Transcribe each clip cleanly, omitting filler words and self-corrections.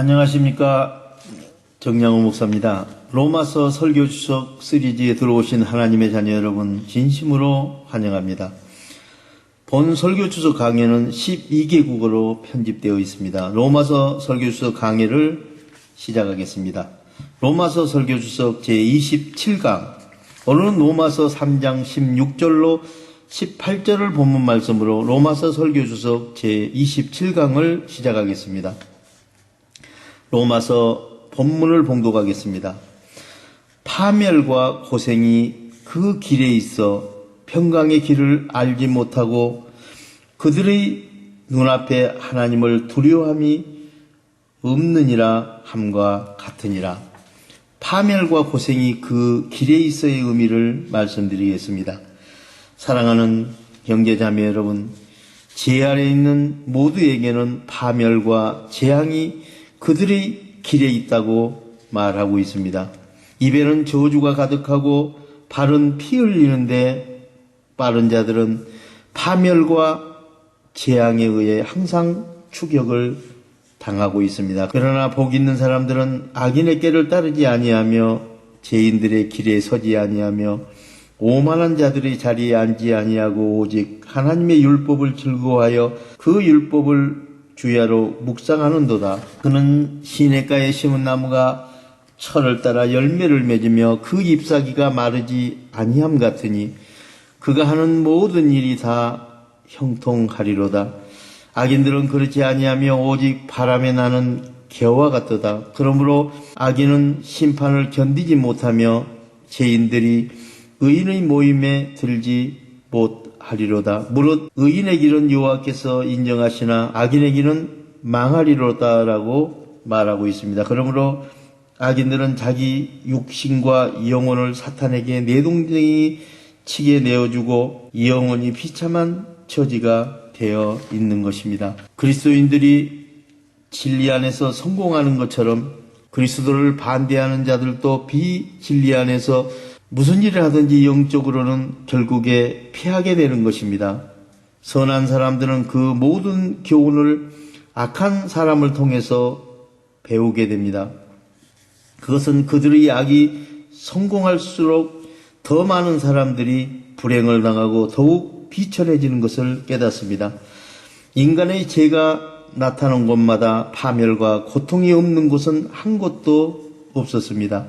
안녕하십니까. 정양호 목사입니다. 로마서 설교주석 시리즈에 들어오신 하나님의 자녀 여러분 진심으로 환영합니다. 본 설교주석 강해는 12개국어로 편집되어 있습니다. 로마서 설교주석 강해를 시작하겠습니다. 로마서 설교주석 제27강, 오늘은 로마서 3장 16절로 18절을 본문 말씀으로 로마서 설교주석 제27강을 시작하겠습니다. 로마서 본문을 봉독하겠습니다. 파멸과 고생이 그 길에 있어 평강의 길을 알지 못하고 그들의 눈앞에 하나님을 두려워함이 없느니라 함과 같으니라. 파멸과 고생이 그 길에 있어의 의미를 말씀드리겠습니다. 사랑하는 형제자매 여러분, 제 아래 있는 모두에게는 파멸과 재앙이 그들의 길에 있다고 말하고 있습니다. 입에는 저주가 가득하고 발은 피 흘리는데 빠른 자들은 파멸과 재앙에 의해 항상 추격을 당하고 있습니다. 그러나 복 있는 사람들은 악인의 꾀를 따르지 아니하며 죄인들의 길에 서지 아니하며 오만한 자들의 자리에 앉지 아니하고 오직 하나님의 율법을 즐거워하여 그 율법을 주야로 묵상하는도다. 그는 시냇가에 심은 나무가 철을 따라 열매를 맺으며 그 잎사귀가 마르지 아니함 같으니 그가 하는 모든 일이 다 형통하리로다. 악인들은 그렇지 아니하며 오직 바람에 나는 개와 같도다. 그러므로 악인은 심판을 견디지 못하며 죄인들이 의인의 모임에 들지 못하리로다. 무릇 의인의 길은 여호와께서 인정하시나 악인의 길은 망하리로다라고 말하고 있습니다. 그러므로 악인들은 자기 육신과 영혼을 사탄에게 내동댕이 치게 내어주고 영혼이 비참한 처지가 되어 있는 것입니다. 그리스도인들이 진리 안에서 성공하는 것처럼 그리스도를 반대하는 자들도 비진리 안에서 무슨 일을 하든지 영적으로는 결국에 피하게 되는 것입니다. 선한 사람들은 그 모든 교훈을 악한 사람을 통해서 배우게 됩니다. 그것은 그들의 악이 성공할수록 더 많은 사람들이 불행을 당하고 더욱 비천해지는 것을 깨닫습니다. 인간의 죄가 나타난 곳마다 파멸과 고통이 없는 곳은 한 곳도 없었습니다.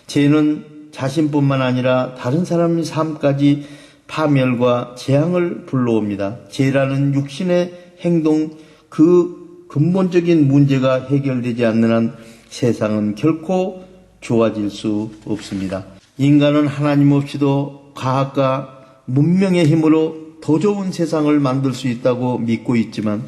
죄는 자신뿐만 아니라 다른 사람의 삶까지 파멸과 재앙을 불러옵니다. 죄라는 육신의 행동, 그 근본적인 문제가 해결되지 않는 한 세상은 결코 좋아질 수 없습니다. 인간은 하나님 없이도 과학과 문명의 힘으로 더 좋은 세상을 만들 수 있다고 믿고 있지만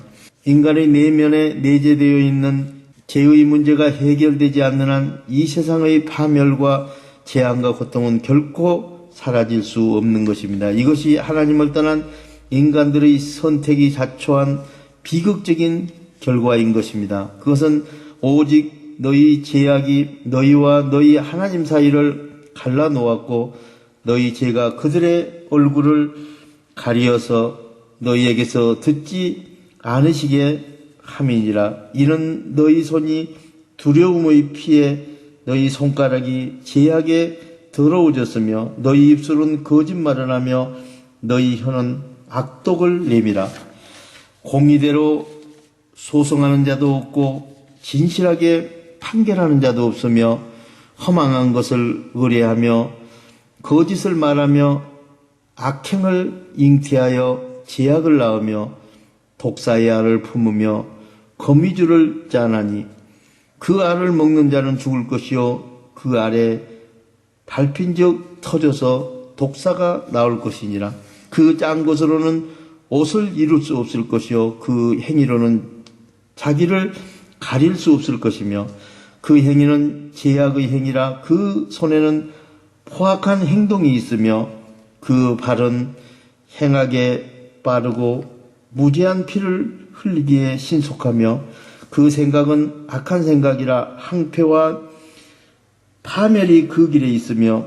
인간의 내면에 내재되어 있는 죄의 문제가 해결되지 않는 한 이 세상의 파멸과 재앙과 고통은 결코 사라질 수 없는 것입니다. 이것이 하나님을 떠난 인간들의 선택이 자초한 비극적인 결과인 것입니다. 그것은 오직 너희 죄악이 너희와 너희 하나님 사이를 갈라놓았고 너희 죄가 그들의 얼굴을 가리어서 너희에게서 듣지 않으시게 함이니라. 이는 너희 손이 두려움의 피에 너희 손가락이 죄악에 더러워졌으며 너희 입술은 거짓말을 하며 너희 혀는 악독을 내밀어. 공의대로 소송하는 자도 없고 진실하게 판결하는 자도 없으며 허망한 것을 의뢰하며 거짓을 말하며 악행을 잉태하여 죄악을 낳으며 독사의 알을 품으며 거미줄을 짜나니 그 알을 먹는 자는 죽을 것이요 그 알에 밟힌즉 터져서 독사가 나올 것이니라. 그 짠 것으로는 옷을 이룰 수 없을 것이요 그 행위로는 자기를 가릴 수 없을 것이며 그 행위는 죄악의 행위라. 그 손에는 포악한 행동이 있으며 그 발은 행하게 빠르고 무죄한 피를 흘리기에 신속하며 그 생각은 악한 생각이라. 항폐와 파멸이 그 길에 있으며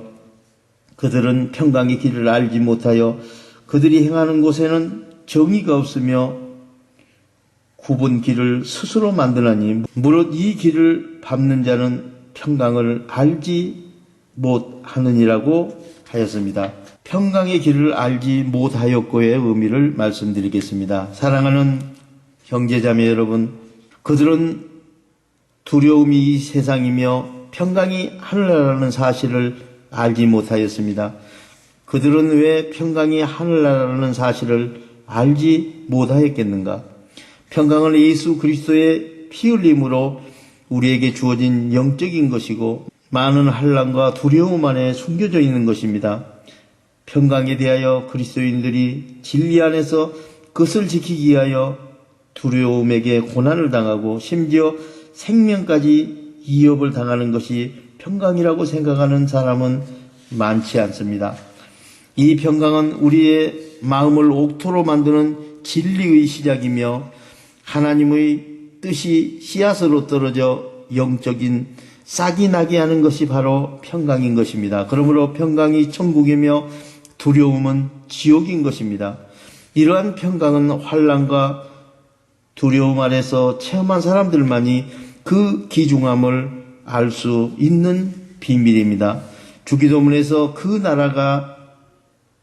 그들은 평강의 길을 알지 못하여 그들이 행하는 곳에는 정의가 없으며 굽은 길을 스스로 만드나니 무릇 이 길을 밟는 자는 평강을 알지 못하느니라고 하였습니다. 평강의 길을 알지 못하였고의 의미를 말씀드리겠습니다. 사랑하는 형제자매 여러분, 그들은 두려움이 이 세상이며 평강이 하늘나라라는 사실을 알지 못하였습니다. 그들은 왜 평강이 하늘나라라는 사실을 알지 못하였겠는가? 평강은 예수 그리스도의 피 흘림으로 우리에게 주어진 영적인 것이고 많은 환난과 두려움 안에 숨겨져 있는 것입니다. 평강에 대하여 그리스도인들이 진리 안에서 그것을 지키기 위하여 두려움에게 고난을 당하고 심지어 생명까지 위협을 당하는 것이 평강이라고 생각하는 사람은 많지 않습니다. 이 평강은 우리의 마음을 옥토로 만드는 진리의 시작이며 하나님의 뜻이 씨앗으로 떨어져 영적인 싹이 나게 하는 것이 바로 평강인 것입니다. 그러므로 평강이 천국이며 두려움은 지옥인 것입니다. 이러한 평강은 환난과 두려움 아래서 체험한 사람들만이 그 귀중함을 알 수 있는 비밀입니다. 주기도문에서 그 나라가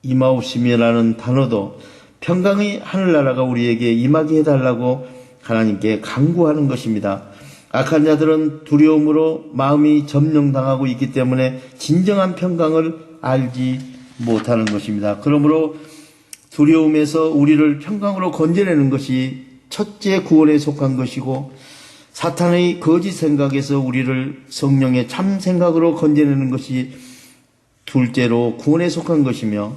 임하옵시며라는 단어도 평강의 하늘나라가 우리에게 임하게 해달라고 하나님께 간구하는 것입니다. 악한 자들은 두려움으로 마음이 점령당하고 있기 때문에 진정한 평강을 알지 못하는 것입니다. 그러므로 두려움에서 우리를 평강으로 건져내는 것이 첫째 구원에 속한 것이고 사탄의 거짓 생각에서 우리를 성령의 참 생각으로 건져내는 것이 둘째로 구원에 속한 것이며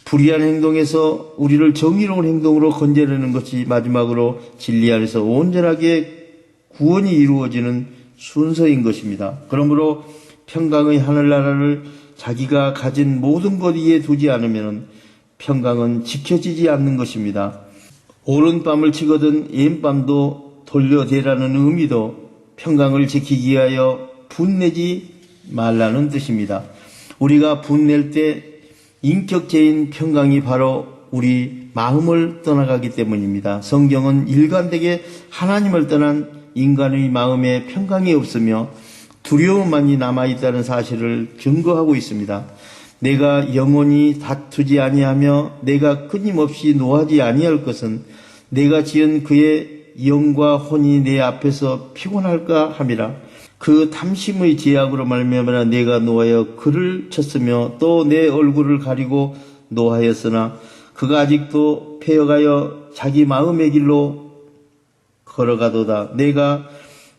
불의한 행동에서 우리를 정의로운 행동으로 건져내는 것이 마지막으로 진리 안에서 온전하게 구원이 이루어지는 순서인 것입니다. 그러므로 평강의 하늘나라를 자기가 가진 모든 것 위에 두지 않으면 평강은 지켜지지 않는 것입니다. 오른밤을 치거든 왼밤도 돌려대라는 의미도 평강을 지키기 위하여 분내지 말라는 뜻입니다. 우리가 분낼 때 인격체인 평강이 바로 우리 마음을 떠나가기 때문입니다. 성경은 일관되게 하나님을 떠난 인간의 마음에 평강이 없으며 두려움만이 남아있다는 사실을 증거하고 있습니다. 내가 영원히 다투지 아니하며 내가 끊임없이 노하지 아니할 것은 내가 지은 그의 영과 혼이 내 앞에서 피곤할까 함이라. 그 탐심의 제약으로 말미암아 내가 노하여 그를 쳤으며 또 내 얼굴을 가리고 노하였으나 그가 아직도 패여가여 자기 마음의 길로 걸어가도다. 내가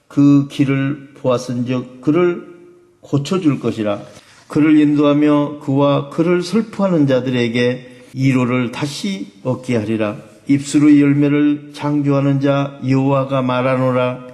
그 길을 보았은즉 그를 고쳐줄 것이라. 그를 인도하며 그와 그를 슬퍼하는 자들에게 위로를 다시 얻게 하리라. 입술의 열매를 창조하는 자 여호와가 말하노라.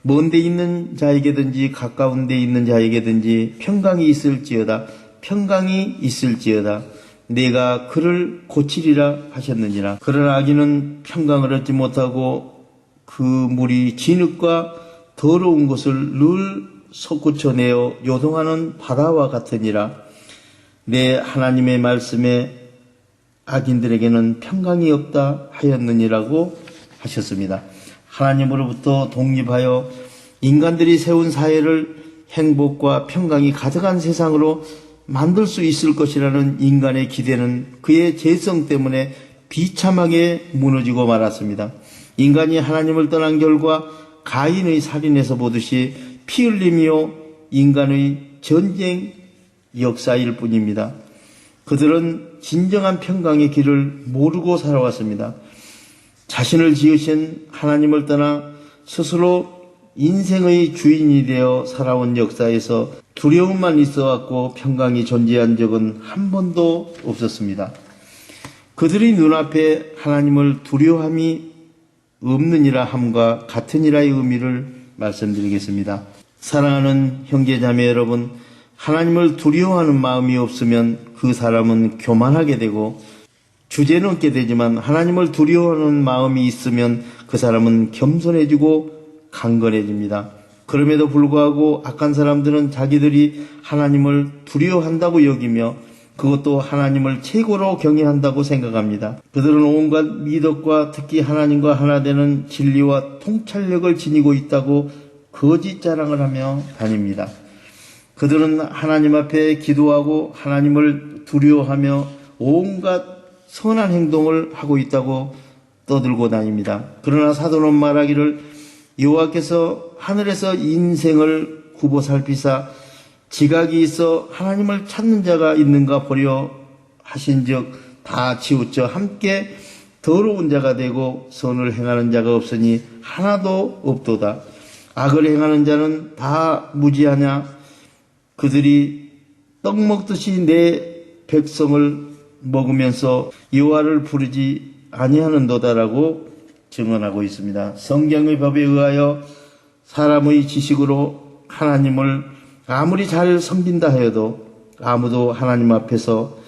먼 데 있는 자에게든지 가까운 데 있는 자에게든지 평강이 있을지어다. 평강이 있을지어다. 내가 그를 고치리라 하셨느니라. 그러나 악인은 평강을 얻지 못하고 그 물이 진흙과 더러운 것을 늘 솟구쳐내어 요동하는 바다와 같으니라. 내 하나님의 말씀에 악인들에게는 평강이 없다 하였느니라고 하셨습니다. 하나님으로부터 독립하여 인간들이 세운 사회를 행복과 평강이 가득한 세상으로 만들 수 있을 것이라는 인간의 기대는 그의 죄성 때문에 비참하게 무너지고 말았습니다. 인간이 하나님을 떠난 결과 가인의 살인에서 보듯이 피 흘림이요 인간의 전쟁 역사일 뿐입니다. 그들은 진정한 평강의 길을 모르고 살아왔습니다. 자신을 지으신 하나님을 떠나 스스로 인생의 주인이 되어 살아온 역사에서 두려움만 있어왔고 평강이 존재한 적은 한 번도 없었습니다. 그들의 눈앞에 하나님을 두려움이 없느니라 함과 같으니라의 의미를 말씀드리겠습니다. 사랑하는 형제자매 여러분, 하나님을 두려워하는 마음이 없으면 그 사람은 교만하게 되고 주제넘게 되지만 하나님을 두려워하는 마음이 있으면 그 사람은 겸손해지고 강건해집니다. 그럼에도 불구하고 악한 사람들은 자기들이 하나님을 두려워한다고 여기며 그것도 하나님을 최고로 경외한다고 생각합니다. 그들은 온갖 미덕과 특히 하나님과 하나 되는 진리와 통찰력을 지니고 있다고 거짓 자랑을 하며 다닙니다. 그들은 하나님 앞에 기도하고 하나님을 두려워하며 온갖 선한 행동을 하고 있다고 떠들고 다닙니다. 그러나 사도는 말하기를 여호와께서 하늘에서 인생을 굽어 살피사 지각이 있어 하나님을 찾는 자가 있는가 보려 하신즉 다 치우쳐 함께 더러운 자가 되고 선을 행하는 자가 없으니 하나도 없도다. 악을 행하는 자는 다 무지하냐? 그들이 떡 먹듯이 내 백성을 먹으면서 여호와를 부르지 아니하는도다라고 증언하고 있습니다. 성경의 법에 의하여 사람의 지식으로 하나님을 아무리 잘 섬긴다 해도 아무도 하나님 앞에서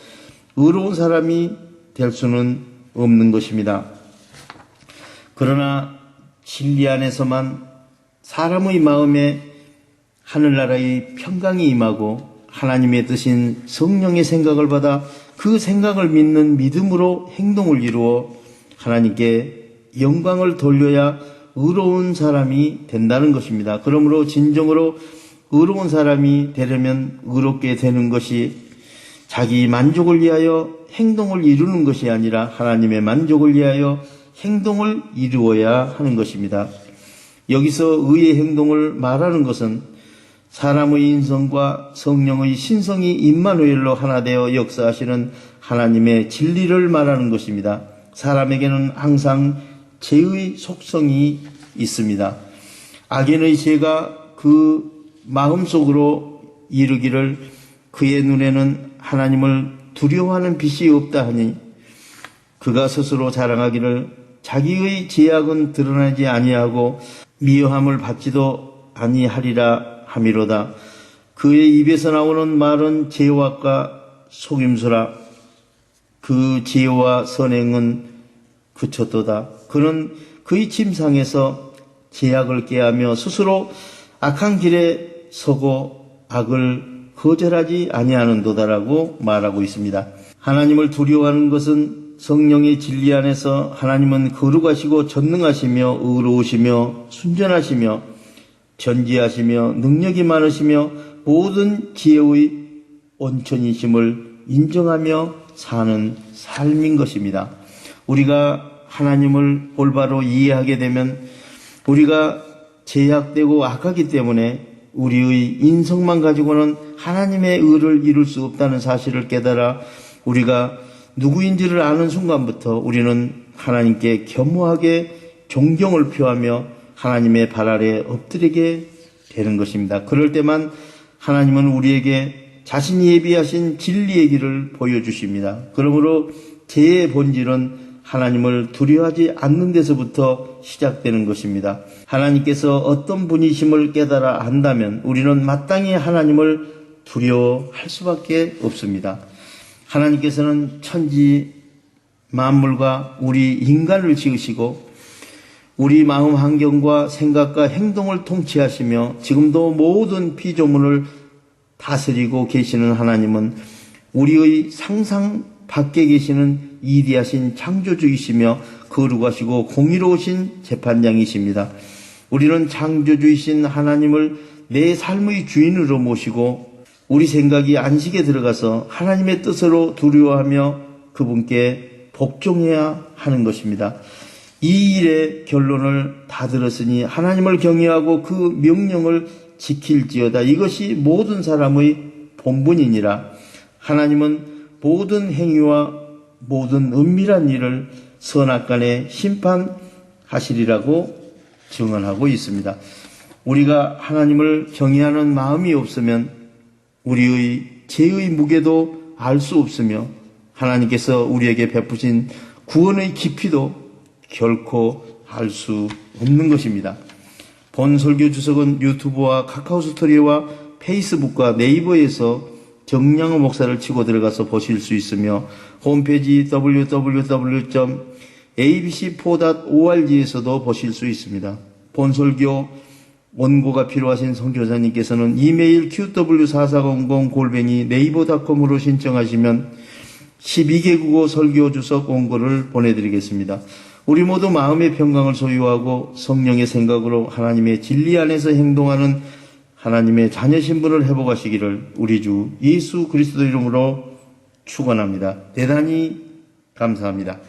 의로운 사람이 될 수는 없는 것입니다. 그러나 진리 안에서만 사람의 마음에 하늘나라의 평강이 임하고 하나님의 뜻인 성령의 생각을 받아 그 생각을 믿는 믿음으로 행동을 이루어 하나님께 영광을 돌려야 의로운 사람이 된다는 것입니다. 그러므로 진정으로 의로운 사람이 되려면 의롭게 되는 것이 자기 만족을 위하여 행동을 이루는 것이 아니라 하나님의 만족을 위하여 행동을 이루어야 하는 것입니다. 여기서 의의 행동을 말하는 것은 사람의 인성과 성령의 신성이 임마누엘로 하나 되어 역사하시는 하나님의 진리를 말하는 것입니다. 사람에게는 항상 죄의 속성이 있습니다. 악인의 죄가 그 마음속으로 이르기를 그의 눈에는 하나님을 두려워하는 빛이 없다 하니 그가 스스로 자랑하기를 자기의 죄악은 드러나지 아니하고 미워함을 받지도 아니하리라 함이로다. 그의 입에서 나오는 말은 죄악과 속임수라. 그 지혜와 선행은 그쳤도다. 그는 그의 침상에서 죄악을 깨하며 스스로 악한 길에 서고 악을 거절하지 아니하는도다라고 말하고 있습니다. 하나님을 두려워하는 것은 성령의 진리 안에서 하나님은 거룩하시고 전능하시며 의로우시며 순전하시며 전지하시며 능력이 많으시며 모든 지혜의 온천이심을 인정하며 사는 삶인 것입니다. 우리가 하나님을 올바로 이해하게 되면 우리가 제약되고 악하기 때문에 우리의 인성만 가지고는 하나님의 의를 이룰 수 없다는 사실을 깨달아 우리가 누구인지를 아는 순간부터 우리는 하나님께 겸허하게 존경을 표하며 하나님의 발 아래 엎드리게 되는 것입니다. 그럴 때만 하나님은 우리에게 자신이 예비하신 진리의 길을 보여주십니다. 그러므로 죄의 본질은 하나님을 두려워하지 않는 데서부터 시작되는 것입니다. 하나님께서 어떤 분이심을 깨달아 안다면 우리는 마땅히 하나님을 두려워할 수밖에 없습니다. 하나님께서는 천지 만물과 우리 인간을 지으시고 우리 마음 환경과 생각과 행동을 통치하시며 지금도 모든 피조물을 다스리고 계시는 하나님은 우리의 상상 밖에 계시는 이디하신 창조주이시며 거룩하시고 공의로우신 재판장이십니다. 우리는 창조주이신 하나님을 내 삶의 주인으로 모시고 우리 생각이 안식에 들어가서 하나님의 뜻으로 두려워하며 그분께 복종해야 하는 것입니다. 이 일의 결론을 다 들었으니 하나님을 경외하고 그 명령을 지킬지어다. 이것이 모든 사람의 본분이니라. 하나님은 모든 행위와 모든 은밀한 일을 선악간에 심판하시리라고 증언하고 있습니다. 우리가 하나님을 경외하는 마음이 없으면 우리의 죄의 무게도 알 수 없으며 하나님께서 우리에게 베푸신 구원의 깊이도 결코 알 수 없는 것입니다. 본 설교 주석은 유튜브와 카카오 스토리와 페이스북과 네이버에서 정량호 목사를 치고 들어가서 보실 수 있으며 홈페이지 www.abc4.org에서도 보실 수 있습니다. 본 설교 원고가 필요하신 선교사님께서는 이메일 qw4400@naver.com으로 신청하시면 12개 국어 설교 주석 원고를 보내드리겠습니다. 우리 모두 마음의 평강을 소유하고 성령의 생각으로 하나님의 진리 안에서 행동하는 하나님의 자녀 신분을 회복하시기를 우리 주 예수 그리스도 이름으로 축원합니다. 대단히 감사합니다.